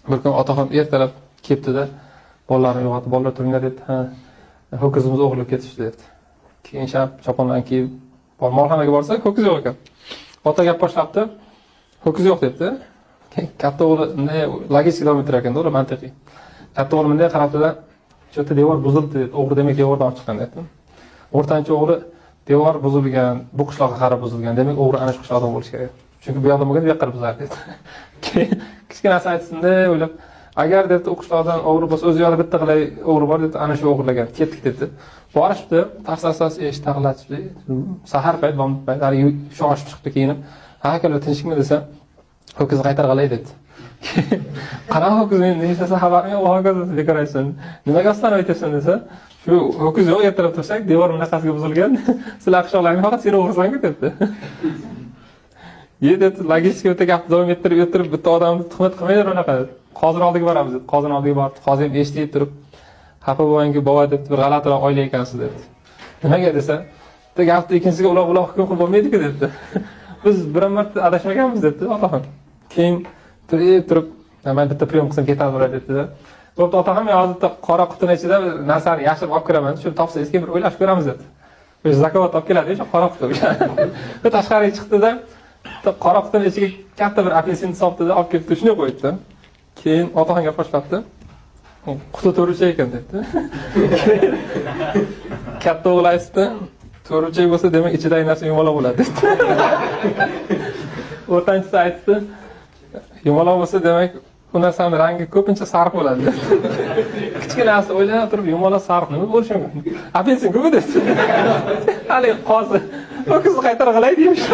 Bir kun otaxon ertalab kelibdi-da, bolalarni uyg'otib, "Bolalar turinglar" dedi. "Ha, ho'kizimiz o'g'irlab ketishdi" dedi. Keyin choponlarni kiyib, molxonaga borsak, ho'kiz yo'q ekan. Ota gap boshlabdi. Ho'kiz yo'q debdi. Katta o'g'li logistik davom ettirar ekan, to'g'ri, mantiqiy. Katta o'g'li bunday qarabdi-da, "Cho'ta devor buzildi" dedi. O'g'ri demak devordan olib chiqqan dedi. O'rtanchi o'g'li devor buzilgan, bu qishloqqa qarab buzilgan. Demak, o'g'ri ana shu qishloqdan bo'lishi kerak. Chunki bu yoqda bo'lgan, bu yoqqa buzar dedi. Kichkinasi aytsin-da, o'ylab, agar debdi o'qishlardan o'g'ri bo'lsa, o'zi yo'lda bitta qilay o'g'ri bor debdi, ana shu o'g'irlagan. Ketdik debdi. Borishdi, tars eshik tag'latishdi. Sahar payt, bomdod payt, hali shoshib chiqdi kiyinib. "Ha, akalar tinchlikmi" desa, "Ho'kizni qaytarg'alay" dedi. "Qanaqa ho'kiz, men nechasi xabarim yo'q, ho'kiz bekor aytsin. Nimaga aslanib aytasan" desa, "Shu ho'kiz yo'q, ertalab tursak, devor bunaqasiga buzilgan. Sizlar qishloqlarning faqat seni o'g'irsan-ku" debdi. Dedi, logistika o'ta gapni davom ettirib, bitta odamni tuhmat qilmaydir unaqa. Hozir oldiga boramiz dedi. Qozining oldiga borib, qozi ham eshitib turib, "Xafa bo'lmang-ku, bova" debdi, "Bir g'alatiroq oila ekansiz" dedi. "Nimaga" desa, "Bitta gapni ikkinchisiga uloq hukm qilib bo'lmaydi-ku" debdi. "Biz biron marta adashmaganmiz" debdi otaxon. Keyin turib, "Men bitta priyom qilsam ketadi" dedi. "Bo'pti otaxon, men hozir qora qutining ichida narsani yashirib olib kiraman. Shuni topsangiz keyin bir o'ylashib ko'ramiz" dedi. O'sha zakovat olib keladi, o'sha qora quti. Tashqariga chiqdi-da, qora qutining ichiga katta bir apelsin solibdi-da, olib kelib shuni qo'ydi. Keyin otaxonga boshlabdi. "Quti to'richa ekan" dedi. Katta o'g'il aytdi, "To'richa bo'lsa, demak ichidagi narsa yumaloq bo'ladi" dedi. O'rtanchisi aytdi, "Yumaloq bo'lsa, demak bu narsaning rangi ko'pincha sariq bo'ladi" dedi. Kichkinasi o'ylab turib, "Yumaloq sariq nima bo'lishi mumkin? Apelsin-ku" dedi. Hali qozi "Ho'kizni qaytarg'alay" deymish.